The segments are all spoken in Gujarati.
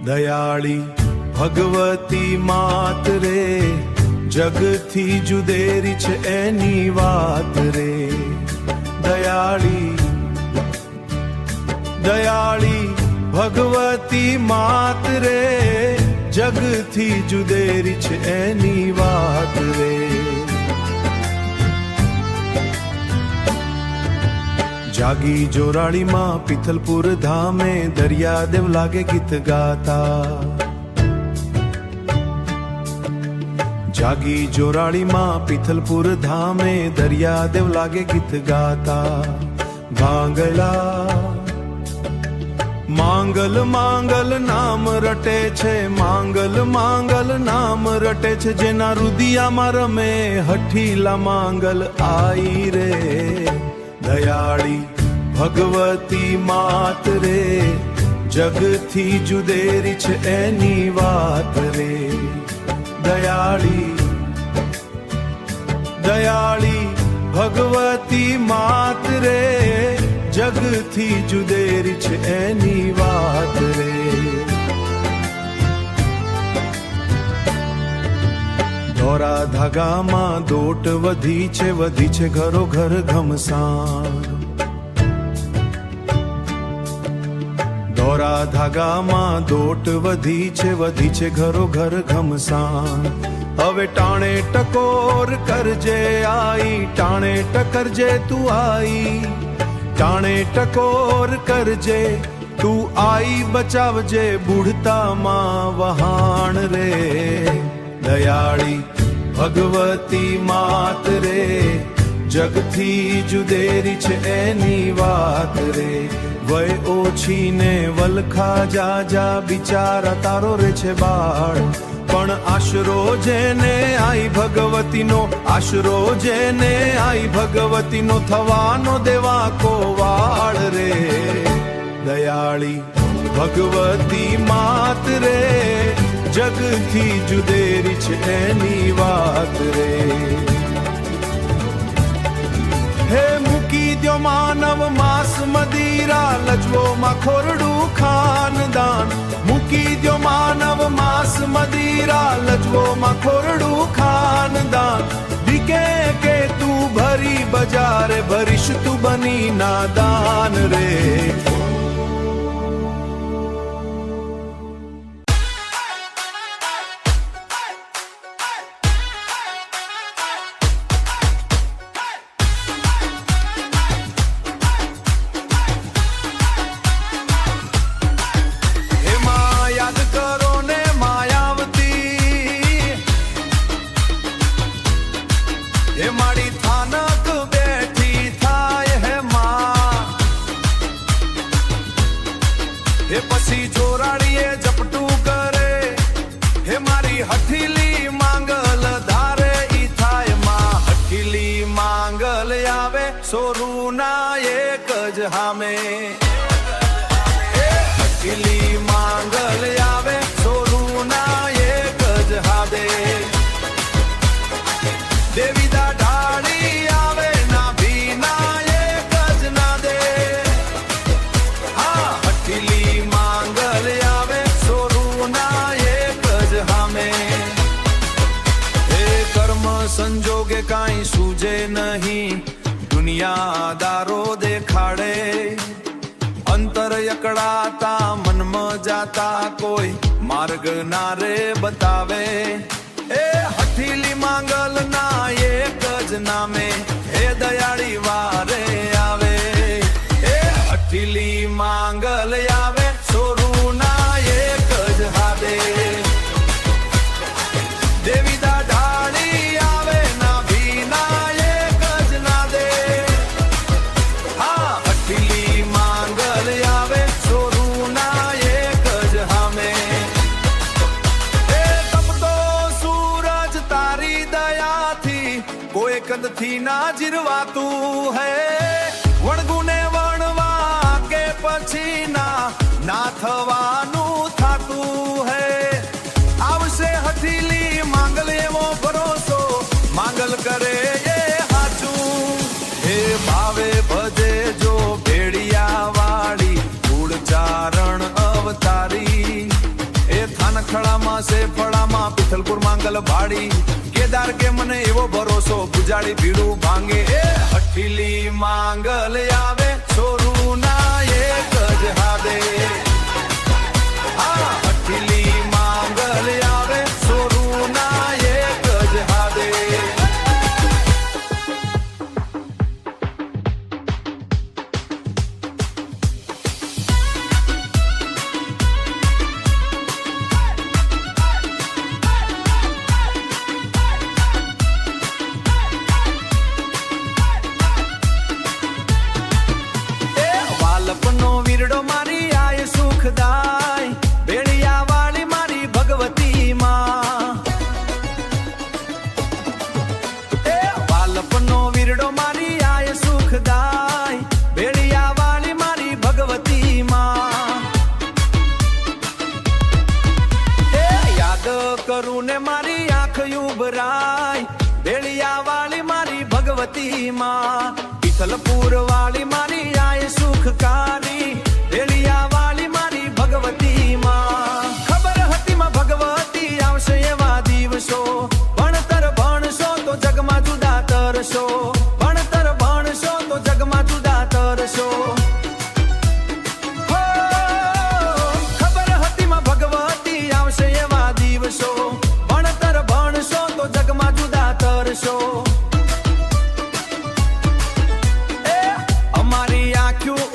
દયાળી ભગવતી માત રે, જગથી જુદેરી છે એની વાત રે. દયાળી ભગવતી માત રે, જગથી જુદેરી છે એની વાત રે. જાગી જોરાળીમાં પિથલપુર ધામે, દરિયાદેવ લાગે ગીત ગાતા. જાગી જોરાળીમાં પિથલપુર ધામે, દરિયાદેવ લાગે ગીત ગાતા. ભાંગલા માંગલ માંગલ નામ રટે છે, માંગલ માંગલ નામ રટે છે, જેના રુદિયામાં રમે હઠીલા માંગલ આઈ રે. દયાળી ભગવતી માત રે, જગથી જુદેરી છે એની વાત રે. દયાળી ભગવતી માત રે, જગથી જુદેરી છે એની વાત રે. દોરા ધાગામાં દોટ વધી છે ઘરો ઘર ઘમસાણ. દોરા ધાગામાં દોટ વધી છે ઘરો ઘર ઘમસાણ. હવે ટાણે ટકોર કરજે આઈ, ટાણે ટકરજે તું આઈ, ટાણે ટકોર કરજે તું આઈ, બચાવજે બુઢતામાં વહાણ રે. દયાળી ભગવતી માત રે, જગથી જુદેરી છે એની વાત રે. વય ઓછી ને વલખા જા બિચારા તારો રે છે બાળ, પણ આશરો જેને આઈ ભગવતીનો, આશરો જેને આઈ ભગવતીનો, થવાનો દેવા કો વાળ રે. દયાળી ભગવતી માત રે, જગથી જુદેરી છે એની વાત રે. હે મૂકી દ્યો માનવ માંસ મદિરા, લજવો માં ખોરડું ખાનદાન. મૂકી દ્યો માનવ માંસ મદિરા, લજવો માં ખોરડું ખાનદાન. દીકે કે તું ભરી બજારે, ભરીશ તું બની નાદાન રે. એ મારી થાનક બેઠી થાય હે માં, એ પછી જોરાડીએ ઝપટું કરે, હે મારી હઠીલી માંગલ ધારે ઈ થાય માં. હઠીલી માંગલ આવે સોરું ના એક જ હામે, હઠીલી માંગલ આવે સોરું ના એક જ હાદે. દેવી ઢાળી આવે ના ભીના એક જ ના દે. હા હઠીલી માંગલ આવે સોરું ના એક જ હામે. એ કર્મ સંજોગે કાંઈ સૂજે નહીં, દુનિયાદારો દેખાડે. અંતર યકડાતા મનમાં જાતા, કોઈ માર્ગ ના રે બતાવે. એ હઠીલી માંગલ ના એક જ નામે, હે દયાળી વારે આવે. એ હઠીલી માંગલ આવે સોરું ના એક જ હાથે. દેવી ઢાળી આવે ના ભીના એક જ ના દે. હા હઠીલી માંગલ આવે સોરું ના એક જ હામે. કોઈ કદથી ના જીરવાતું હે, વણગુને વણવા કે પછી ના થવાનું થાતું હે. આવશે હઠીલી માંગલ એવો ભરોસો, માંગલ કરે એ હાચું. હે ભાવે ભજે જો ભેડિયા વાળી, કુળ ચારણ અવતારી. ભરપૂર માંગલ ભાડી કેદાર કે મને એવો ભરોસો પૂજાડી ભીડું ભાંગે એ હઠીલી માંગલ આવે છોરું ના એક જ હાદે હા હઠીલી માંગલ આવે છોરું ના એક જ હાદે વાલપનો વીરડો મારી આય સુખદાય બેડિયા વાળી મારી ભગવતી માં એ વાલપનો વીરડો મારી આય સુખદાય બેડિયા વાળી મારી ભગવતી માં એ યાદ કરું ને મારી આંખ ઉભરાય બેડિયા વાળી મારી ભગવતી માં વિઠ્ઠલપુર વાળી મારી આય સુખકારી રેલિયા વાળી મારી ભગવતી માં ખબર હતી માં ભગવતી આવશે એવા દિવસો ભણતર ભણશો તો જગમાં જુદા તરશો ભણતર ભણશો તો જગમાં જુદા તરશો હો, ખબર હતી માં ભગવતી આવશે એવા દિવસો ભણતર ભણશો તો જગમાં જુદા તરશો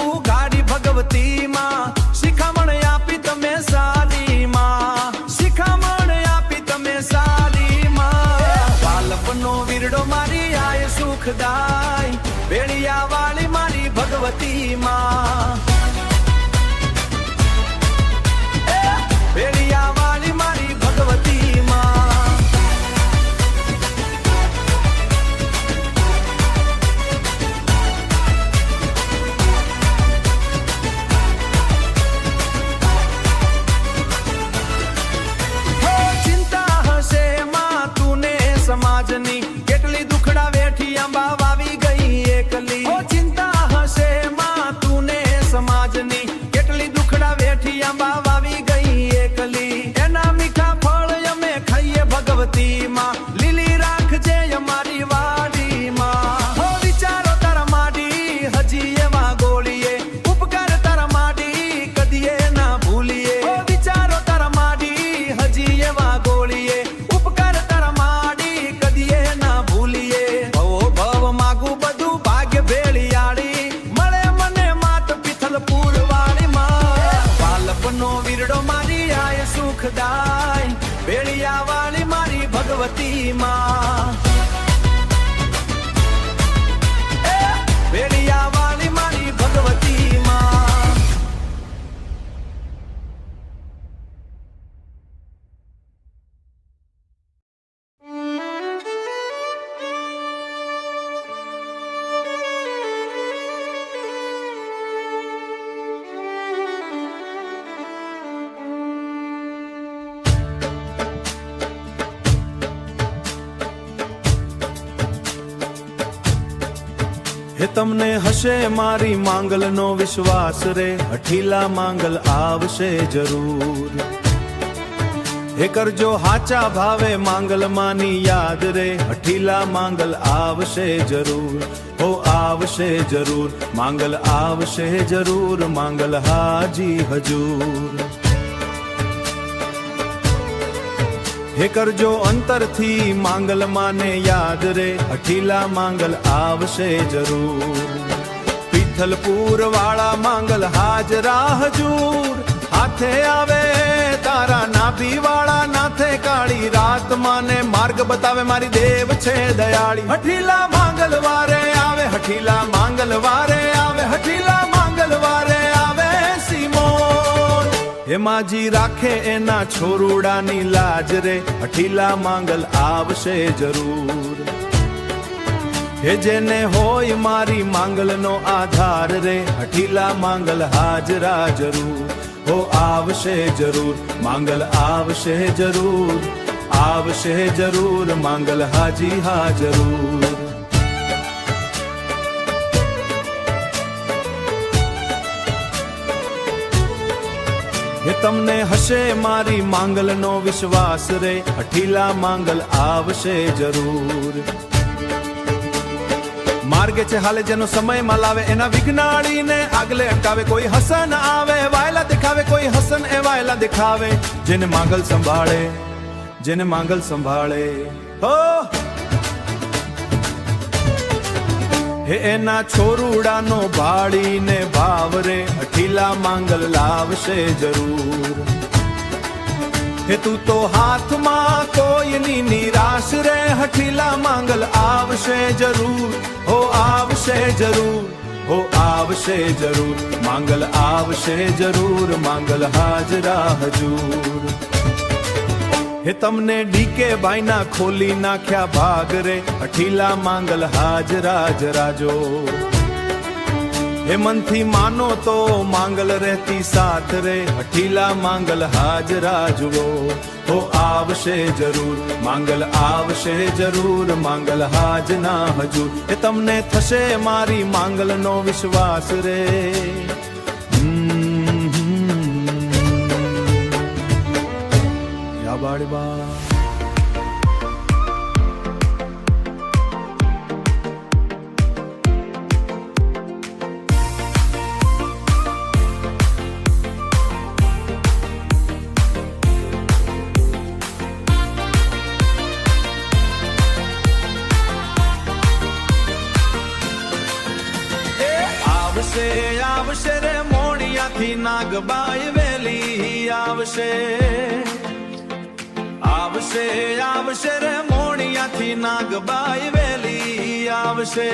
ઉગાડી ભગવતી માં શિખામણ આપી તમે સારી માં શિખામણ આપી તમે સારી માં વાલપનો વીરડો મારી આય સુખદાય બેડિયા વાળી મારી ભગવતી માં બેડિયા વાળી મારી ભગવતી માં સમાજની કેટલી દુખડા વેઠી આંબા વાવી ગઈ એકલી ઓ ચિંતા હશે માં તુને સમાજની કેટલી દુખડા વેઠી આંબા વાવી ગઈ એકલી એના મીઠા ફળ અમે ખાઈએ ભગવતી માં લીલી રાખજે અમારી વાડી માં હો વિચારો તારા માડી હજી એવા ગોળીએ ઉપકાર તારા માડી કદીએ ના ભૂલીએ હો વિચારો તારા માડી હજી એવા ગોળીએ ઉપકાર તારા માડી કદીએ ના ભૂલીએ ભવો ભવ માગું બધું ભાગ્ય ભેળિયાળી મળે મને માત વિઠ્ઠલપુર વાળી માં વાલપનો વીરડો મારી આય સુખદાય ભેળિયા વાળી મારી ભગવતી માં ભેળિયા વાળી મારી ભગવતી માં હે તમને હશે મારી માંગલનો વિશ્વાસ રે હઠીલા માંગલ આવશે જરૂર હે કરજો હાચા ભાવે માંગલ માની યાદ રે હઠીલા માંગલ આવશે જરૂર હો આવશે જરૂર માંગલ આવશે જરૂર માંગલ હાજી હજૂર હે કરજો અંતરથી માંગલ માને યાદ રે હઠીલા માંગલ આવશે જરૂર વિઠ્ઠલપુર વાળા માંગલ હાજરા હજૂર હાથે આવે તારા નાભી વાળા નાથે કાળી રાત માને માર્ગ બતાવે મારી દેવ છે દયાળી હઠીલા માંગલવારે આવે હઠીલા માંગલવારે આવે હઠીલા માંગલવારે આવે સીમોન હે માજી રાખે એના છોરુડાની લાજ રે હઠીલા માંગલ આવશે જરૂર હે જેને હોય મારી માંગલનો આધાર રે હઠીલા માંગલ હાજરા જરૂર હો આવશે જરૂર માંગલ આવશે જરૂર આવશે જરૂર માંગલ હાજી હા જરૂર હે તમને હશે મારી માંગલનો વિશ્વાસ રે, અઠીલા માંગલ આવશે જરૂર. માર્ગે છે હાલે જેનો સમયમાં લાવે, એના વિઘ્નાળીને આગલે અટકાવે. કોઈ હસન આવે વાયલા દેખાવે, કોઈ હસન એ વાયલા દેખાવે. જેને માંગલ સંભાળે, જેને માંગલ સંભાળે હો, હે એના છોરુડાનો ભાળીને ભાવ રે, અઠીલા માંગલ લાવશે જરૂર. હે તું તો હાથમાં કોઈની નિરાશ રે, હઠીલા માંગલ આવશે જરૂર. હો આવશે જરૂર, હો આવશે જરૂર. માંગલ આવશે જરૂર, માંગલ હાજરા હજૂર. હે તમને ડીકે ભાઈના ખોલી નાખ્યા ભાગ રે, અઠીલા માંગલ હાજરા જરાજો. હે મનથી માનો તો માંગલ રહેતી સાથ રે, અઠીલા માંગલ હાજરા જુઓ. હો આવશે જરૂર, માંગલ આવશે જરૂર, માંગલ હાજના હજૂર. હે તમને થશે મારી માંગલનો વિશ્વાસ રે. યા બાળબા આવશે રે મોણિયાથી નાગબાઈ વેલી આવશે. આવશે આવશે રે મોણિયાથી નાગબાઈ વેલી આવશે.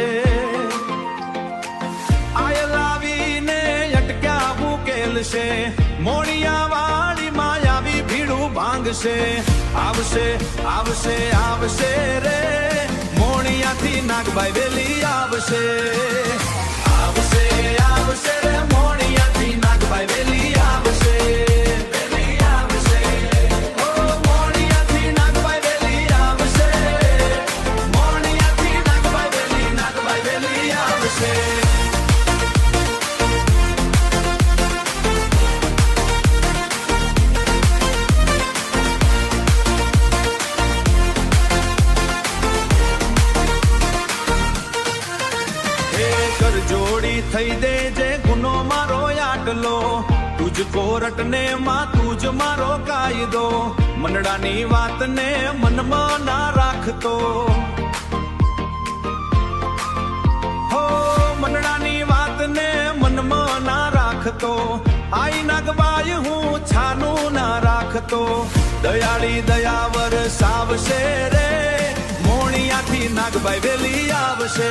આયલ આવીને અટક્યા મુકેલ છે, મોણિયા વાળી માયાવી ભીડું ભાંગશે. આવશે આવશે આવશે રે મોણિયાથી નાગબાઈ વેલી આવશે. આવશે આવશે રે મોણિયાથી નાગબાઈ વેલી આવશે. વેલી આવશે, ઓ મોણિયાથી નાગબાઈ વેલી આવશે. મોણિયાથી નાગબાઈ વેલી આવશે. જોડી થઈ દે જે ગુનો મારો આટલો, તુજ કોરટ ને માં તુજ મારો કાયદો. મનડાની વાતને મનમાં ના રાખતો, હો મનડાની વાતને મનમાં ના રાખતો. આઈ નાગબાઈ હું છાનું ના રાખતો. દયાળી દયાવર સાવશે રે, મોણિયાથી નાગબાઈ વેલી આવશે.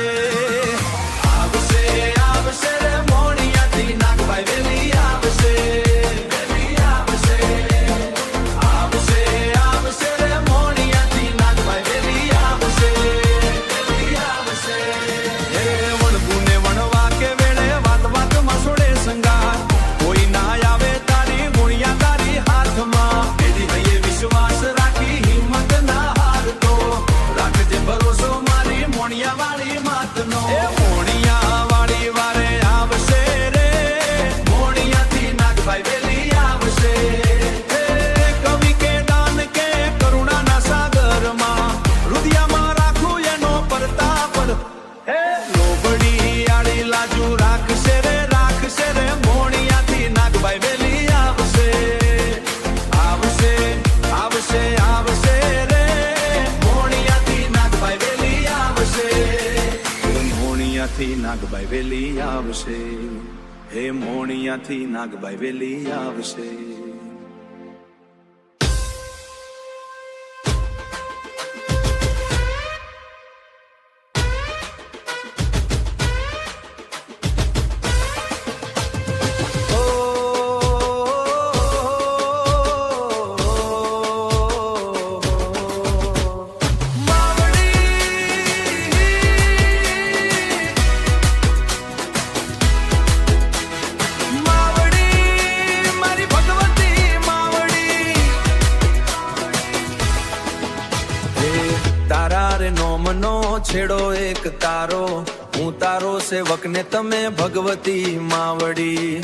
આવશે આવશે રે મોણિયાથી નાગબાઈ વેલી આવશે. વેલી આવશે, આવશે આવશે રે મોણિયાથી નાગબાઈ વેલી આવશે. વેલી આવશે. હે વણગુને વણવા કે વેળે વાત વાતમાં સોડે સંગાર, કોઈ ના આવે તારી મોણિયા તારી હાથમાં. એની હૈયે વિશ્વાસ રાખી હિંમત ના હારતો, રાખજે ભરોસો મારી મોણિયા વાળી માતનો. મોણિયા વાળી વારે આવશે રે, મોણિયાથી નાગબાઈ વેલી આવશે. કવિ કે દાન કે કરુણાના સાગરમાં, હૃદયમાં રાખું એનો પરતાપ. હે લોબડી આડી લાજુ રાખશે રે, રાખશે રે મોણિયાથી નાગબાઈ વેલી આવશે. આવશે આવશે આવશે રે મોણિયાથી નાગબાઈ વેલી આવશે. મોણિયાથી નાગબાઈ વેલી આવશે. હે મોણિયાથી નાગબાઈ વેલી આવશે. નોમનો છેડો એક તારો, હું તારો સેવક ને તમે ભગવતી માવડી.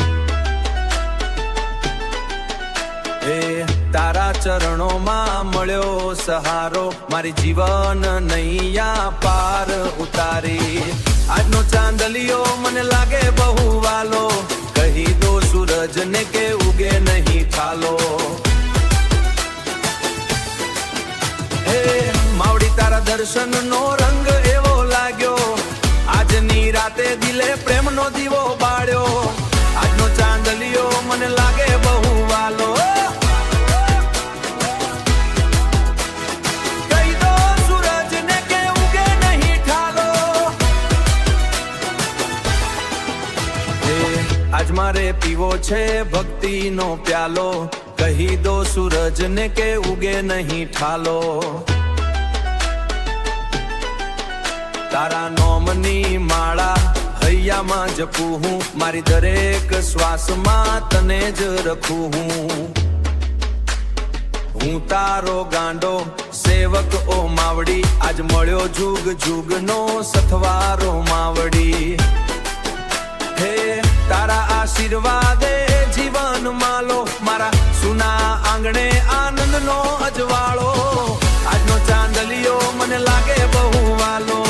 હે તારા ચરણોમાં મળ્યો સહારો, મારી જીવન નૈયા પાર ઉતારી. આજનો ચાંદલિયો મને લાગે બહુ વાલો, કહી દો સૂરજ ને કે ઉગે નહીં ઠાલો. હે માવડી તારા દર્શન નો રંગ એવો લાગ્યો, આજની રાતે દિલે પ્રેમનો દીવો બાળ્યો. આજનો ચાંદલિયો મને લાગે બહુ વાલો, કહી દો સૂરજ ને કે ઉગે નહીં ઠાલો. હે આજ મારે પીવો છે ભક્તિનો પ્યાલો, કહી દો સૂરજ ને કે ઉગે નહીં ઠાલો. તારા નોમની માળા હૈયામાં જપું હું, મારી દરેક શ્વાસમાં તને જ રખું હું. હું તારો ગાંડો સેવક ઓ માવડી, આજ મળ્યો જુગ જુગનો સથવારો માવડી. હે તારા આશીર્વાદે જીવન માલો, મારા સુના આંગણે આનંદનો અજવાળો. આજનો ચાંદલિયો મને લાગે બહુ વાલો,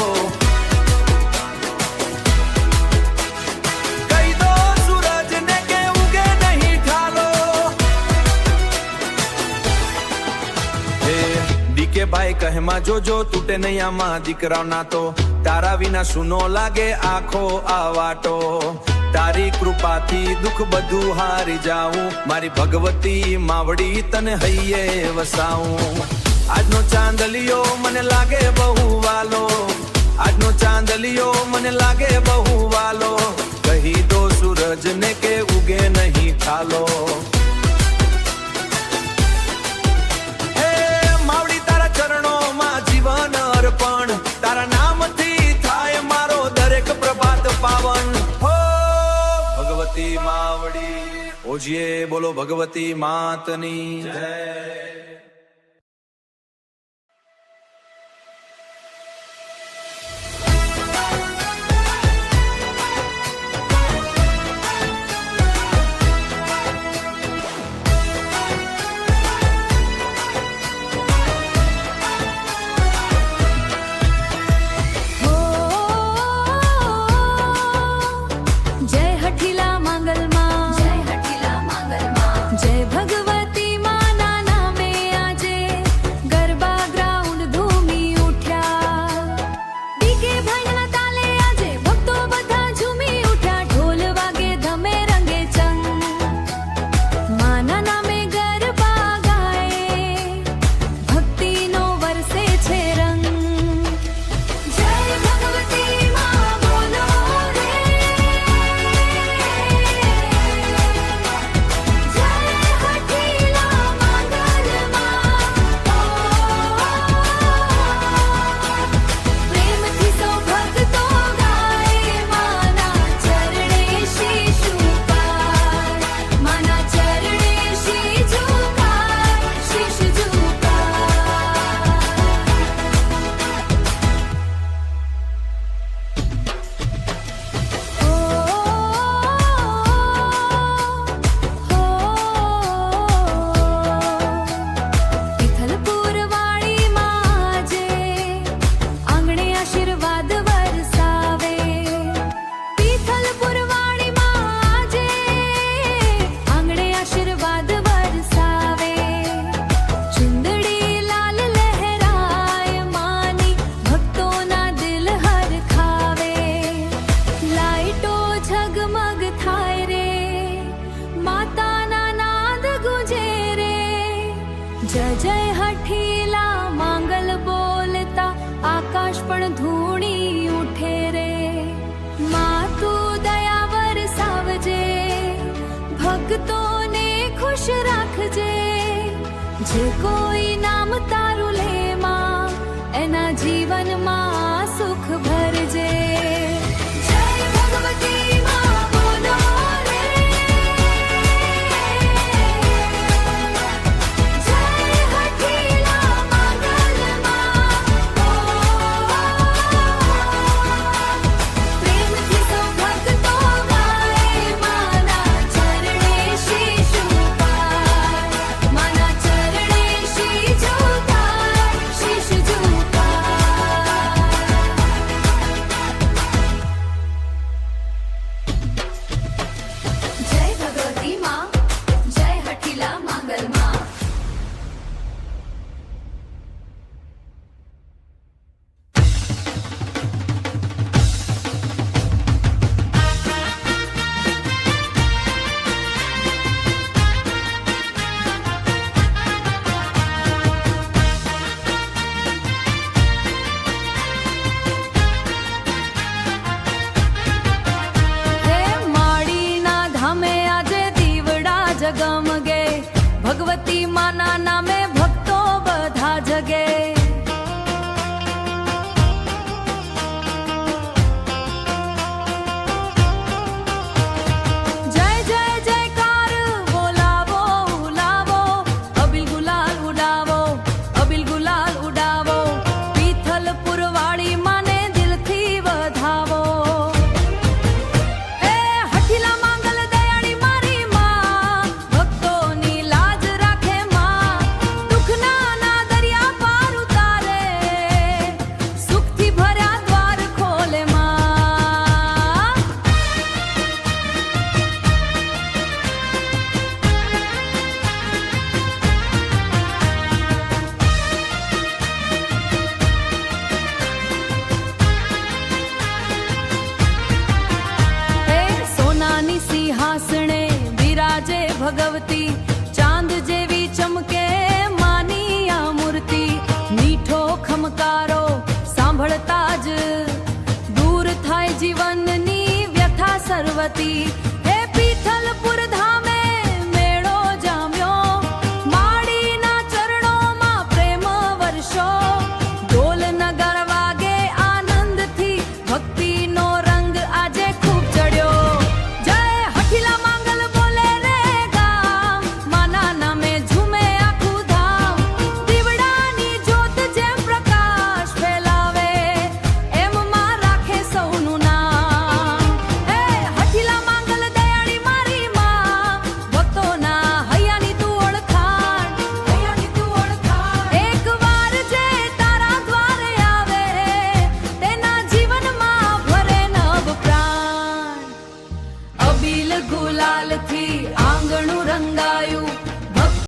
કહી દો સૂરજ ને કે ઉગે નહીં ઠાલો. હે ડીકે ભાઈ કહેમાં જોજો તૂટે નહીં આમાં દીકરાના તો, તારા વિના સુનો લાગે આખો આ વાટો. તારી કૃપાથી દુઃખ બધું હારી જાઉં, મારી ભગવતી માવડી તને હૈયે વસાવું. આજનો ચાંદલિયો મને લાગે બહુ વાલો, આજનો ચાંદલિયો મને લાગે બહુ વાલો, કહી દો સૂરજ ને કે ઉગે નહીં ઠાલો. હે માવડી તારા ચરણોમાં જીવન અર્પણ, તારા નામથી થાય મારો દરેક પ્રભાત પાવન. હો ભગવતી માવડી ઓજીએ બોલો, ભગવતી માતની જય. જય જય હઠીલા માંગલ બોલતા આકાશ પણ ધૂણી ઉઠે રે. માં તું દયા વરસાવજે, ભક્તોને ખુશ રાખજે. જે કોઈ નામ તારું લે માં, એના જીવનમાં સુખ ભરજે. જય ભગવતી માં બોલો રે, પુરવાળી માના નામે ભક્તો બધા જગે. જય જય જયકાર બોલાવો ઉલાવો, અબિલ ગુલાલ ઉડાવો, અબિલ ગુલાલ ઉડાવો, પીથલ પુરવાળી માને દિલથી વધાવો. એ હઠીલા માંગલ દયાળી મારી માં, ભક્તોની લાજ રાખે માં, દુઃખના ના દરિયા પાર ઉતારે, સુખથી ભર્યા દ્વાર ખોલે માં. હે સોનાની સિંહાસણે બિરાજે ભગવતી, ચાંદ જેવી ચમકે માની આ મૂર્તિ. મીઠો ખમકારો સાંભળતા જ દૂર થાય જીવનની વ્યથા સર્વતી. હે પીથલપુર ધામે મેળો જામ્યો, માડીના ચરણોમાં પ્રેમ વર્ષો,